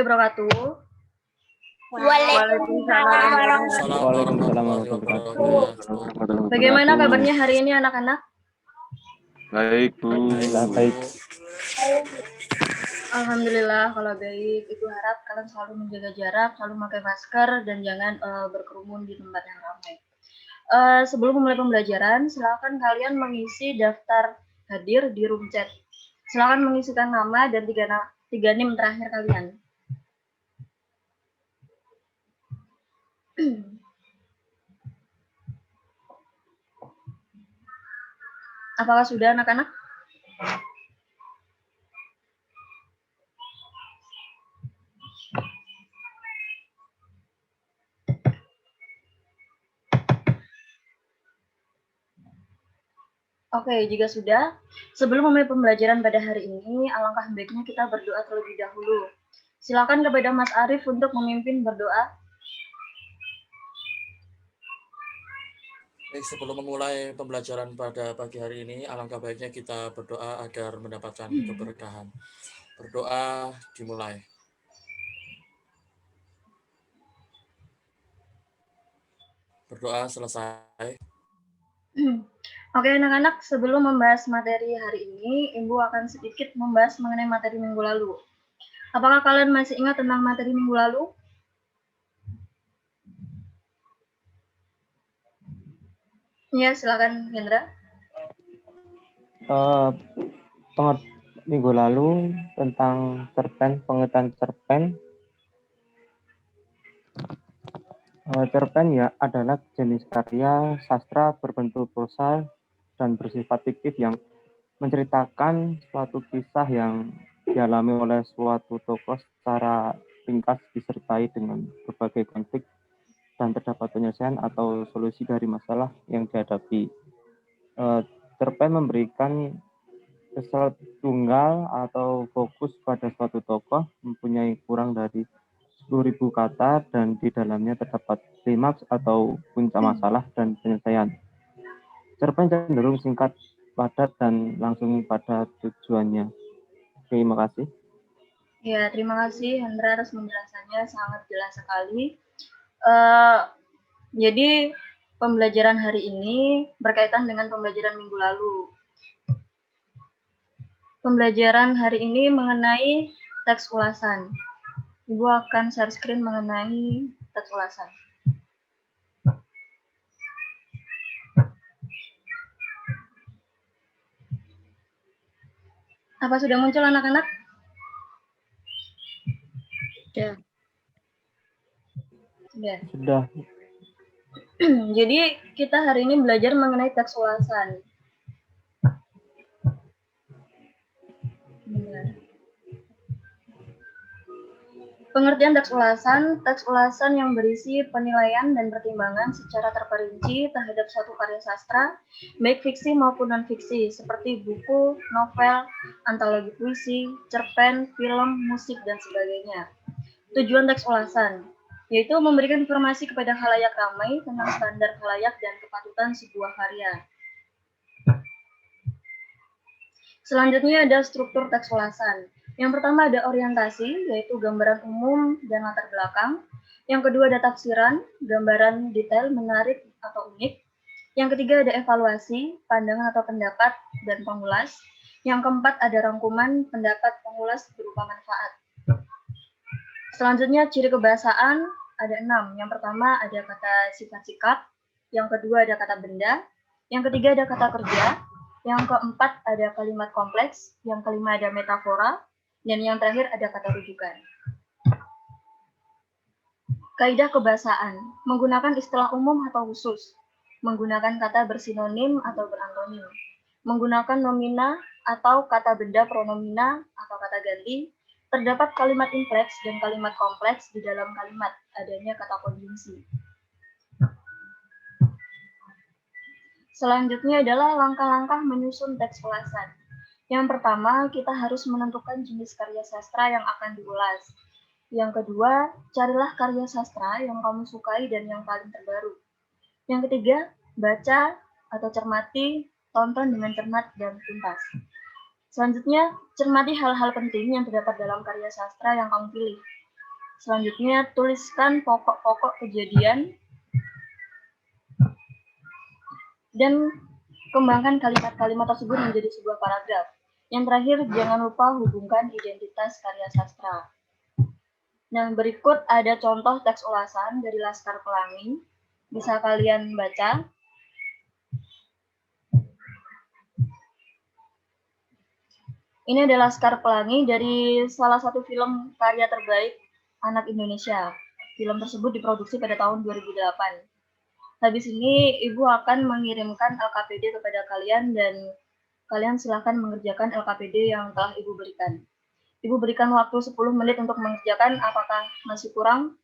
wabarakatuh. Waalaikumsalam warahmatullahi wabarakatuh. Bagaimana kabarnya hari ini anak-anak? Baik, Bu. Baik. Alhamdulillah kalau baik. Ibu harap kalian selalu menjaga jarak, selalu memakai masker, dan jangan berkerumun di tempat yang ramai. Sebelum memulai pembelajaran, silakan kalian mengisi daftar hadir di room chat. Silakan mengisikan nama dan tiga NIM terakhir kalian. Apakah sudah anak-anak? Oke, jika sudah, sebelum memulai pembelajaran pada hari ini, alangkah baiknya kita berdoa terlebih dahulu. Silakan kepada Mas Arif untuk memimpin berdoa. Baik, sebelum memulai pembelajaran pada pagi hari ini, alangkah baiknya kita berdoa agar mendapatkan keberkahan. Berdoa dimulai. Berdoa selesai. Oke anak-anak, sebelum membahas materi hari ini, Ibu akan sedikit membahas mengenai materi minggu lalu. Apakah kalian masih ingat tentang materi minggu lalu? Ya, silakan Hendra. Minggu lalu tentang cerpen, pengertian cerpen. Cerpen ya adalah jenis karya sastra berbentuk prosa dan bersifat fiktif yang menceritakan suatu kisah yang dialami oleh suatu tokoh secara ringkas disertai dengan berbagai konflik dan terdapat penyelesaian atau solusi dari masalah yang dihadapi. Cerpen memberikan kesan tunggal atau fokus pada suatu tokoh, mempunyai kurang dari 10.000 kata dan di dalamnya terdapat klimaks atau puncak masalah dan penyelesaian. Cerpen cenderung singkat, padat, dan langsung pada tujuannya. Terima kasih. Ya, terima kasih Hendra atas penjelasannya, sangat jelas sekali. Jadi pembelajaran hari ini berkaitan dengan pembelajaran minggu lalu. Pembelajaran hari ini mengenai teks ulasan. Ibu akan share screen mengenai teks ulasan. Apa sudah muncul anak-anak? Sudah. Jadi kita hari ini belajar mengenai teks ulasan. Pengertian teks ulasan yang berisi penilaian dan pertimbangan secara terperinci terhadap suatu karya sastra, baik fiksi maupun non-fiksi, seperti buku, novel, antologi puisi, cerpen, film, musik, dan sebagainya. Tujuan teks ulasan, yaitu memberikan informasi kepada khalayak ramai tentang standar khalayak dan kepatutan sebuah karya. Selanjutnya ada struktur teks ulasan. Yang pertama ada orientasi, yaitu gambaran umum dan latar belakang. Yang kedua ada tafsiran, gambaran detail, menarik atau unik. Yang ketiga ada evaluasi, pandangan atau pendapat, dan pengulas. Yang keempat ada rangkuman, pendapat, pengulas berupa manfaat. Selanjutnya ciri kebahasaan ada 6. Yang pertama ada kata sifat sikap. Yang kedua ada kata benda. Yang ketiga ada kata kerja. Yang keempat ada kalimat kompleks. Yang kelima ada metafora. Dan yang terakhir ada kata rujukan. Kaidah kebahasaan, menggunakan istilah umum atau khusus, menggunakan kata bersinonim atau berantonim, menggunakan nomina atau kata benda pronomina atau kata ganti, terdapat kalimat impleks dan kalimat kompleks di dalam kalimat, adanya kata konjungsi. Selanjutnya adalah langkah-langkah menyusun teks ulasan. Yang pertama, kita harus menentukan jenis karya sastra yang akan diulas. Yang kedua, carilah karya sastra yang kamu sukai dan yang paling terbaru. Yang ketiga, baca atau cermati, tonton dengan cermat dan tuntas. Selanjutnya, cermati hal-hal penting yang terdapat dalam karya sastra yang kamu pilih. Selanjutnya, tuliskan pokok-pokok kejadian dan kembangkan kalimat-kalimat tersebut menjadi sebuah paragraf. Yang terakhir, jangan lupa hubungkan identitas karya sastra. Nah, berikut ada contoh teks ulasan dari Laskar Pelangi. Bisa kalian baca. Ini adalah Laskar Pelangi dari salah satu film karya terbaik anak Indonesia. Film tersebut diproduksi pada tahun 2008. Habis ini Ibu akan mengirimkan LKPD kepada kalian dan kalian silahkan mengerjakan LKPD yang telah Ibu berikan. Ibu berikan waktu 10 menit untuk mengerjakan, apakah masih kurang?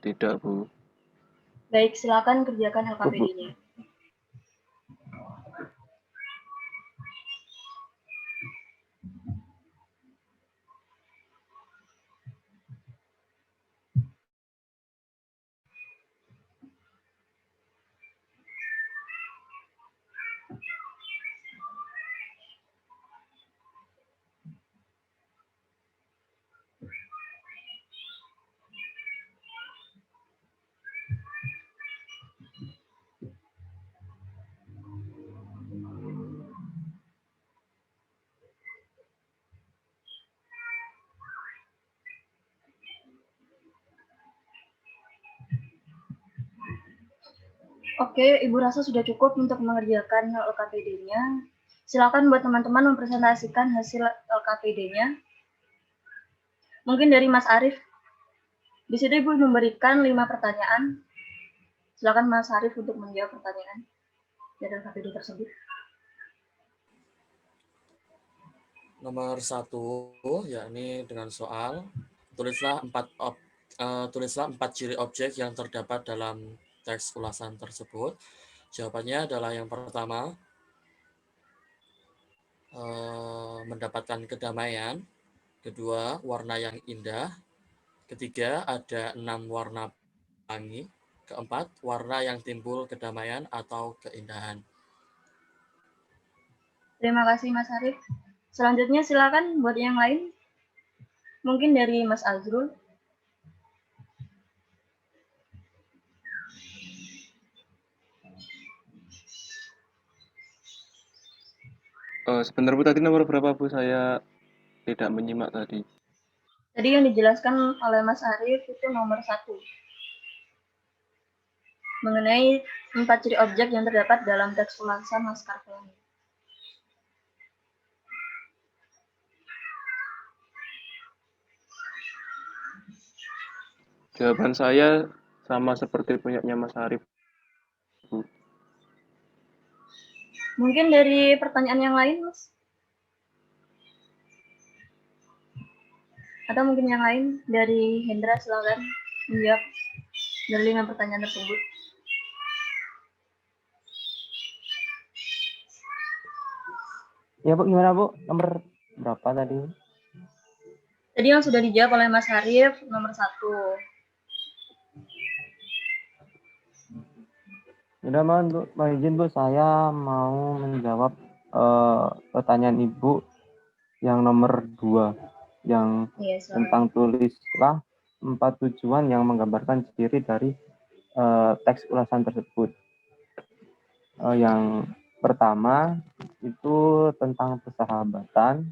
Tidak, Bu. Baik, silakan kerjakan LKPD-nya. Oke, Ibu rasa sudah cukup untuk mengerjakan LKPD-nya. Silakan buat teman-teman mempresentasikan hasil LKPD-nya. Mungkin dari Mas Arief. Di situ Ibu memberikan 5 pertanyaan. Silakan Mas Arief untuk menjawab pertanyaan dari LKPD tersebut. Nomor 1, yakni dengan soal, tulislah 4 ciri objek yang terdapat dalam teks ulasan tersebut. Jawabannya adalah yang pertama, mendapatkan kedamaian. Kedua, warna yang indah. Ketiga, ada 6 warna pelangi. Keempat, warna yang timbul kedamaian atau keindahan. Terima kasih Mas Arief. Selanjutnya silakan buat yang lain. Mungkin dari Mas Azrul. Sebentar, Bu. Tadi nomor berapa, Bu? Saya tidak menyimak tadi. Tadi yang dijelaskan oleh Mas Arief itu nomor 1. Mengenai 4 ciri objek yang terdapat dalam teks ulasan Laskar Pelangi. Jawaban saya sama seperti punyanya Mas Arief, Bu. Mungkin dari pertanyaan yang lain, Mas? Atau mungkin yang lain dari Hendra, silakan menjawab dari 5 pertanyaan tersebut. Ya Bu, gimana Bu? Nomor berapa tadi? Tadi yang sudah dijawab oleh Mas Arief, nomor 1. Udah mau izin Bu, saya mau menjawab pertanyaan Ibu yang nomor 2, yang tentang tulislah 4 tujuan yang menggambarkan ciri dari teks ulasan tersebut. Yang pertama itu tentang persahabatan,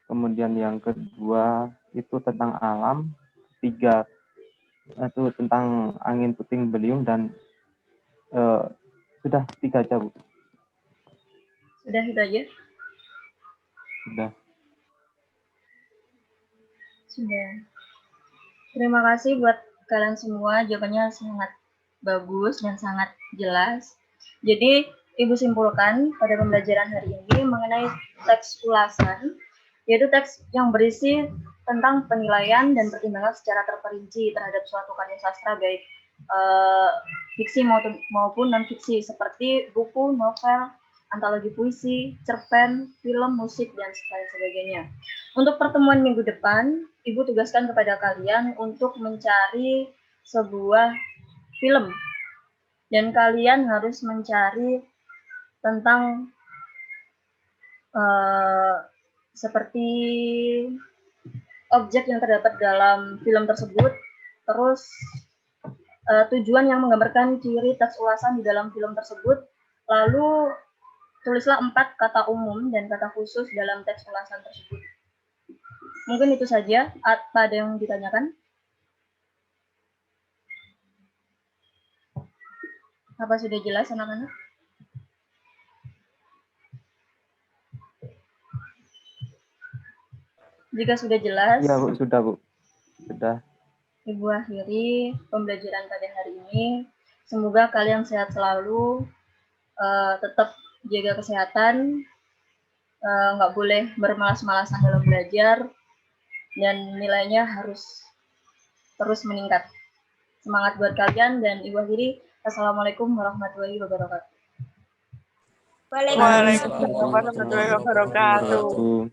kemudian yang kedua itu tentang alam, ketiga itu tentang angin puting beliung, dan sudah 3 aja Bu. Sudah itu aja? Sudah. Terima kasih buat kalian semua, jawabannya sangat bagus dan sangat jelas. Jadi, Ibu simpulkan pada pembelajaran hari ini mengenai teks ulasan, yaitu teks yang berisi tentang penilaian dan pertimbangan secara terperinci terhadap suatu karya sastra, baik fiksi maupun non-fiksi, seperti buku, novel, antologi puisi, cerpen, film, musik, dan lain sebagainya. Untuk pertemuan minggu depan, Ibu tugaskan kepada kalian untuk mencari sebuah film. Dan kalian harus mencari tentang seperti objek yang terdapat dalam film tersebut, terus tujuan yang menggambarkan ciri teks ulasan di dalam film tersebut, lalu tulislah 4 kata umum dan kata khusus dalam teks ulasan tersebut. Mungkin itu saja. Apa ada yang ditanyakan? Apa sudah jelas anak-anak? Jika sudah jelas, Iya, Bu, sudah, Bu. Sudah. Ibu akhiri pembelajaran pada hari ini. Semoga kalian sehat selalu, tetap jaga kesehatan, nggak boleh bermalas-malasan dalam belajar, dan nilainya harus terus meningkat. Semangat buat kalian, dan Ibu akhiri. Assalamualaikum warahmatullahi wabarakatuh. Waalaikumsalam warahmatullahi wabarakatuh.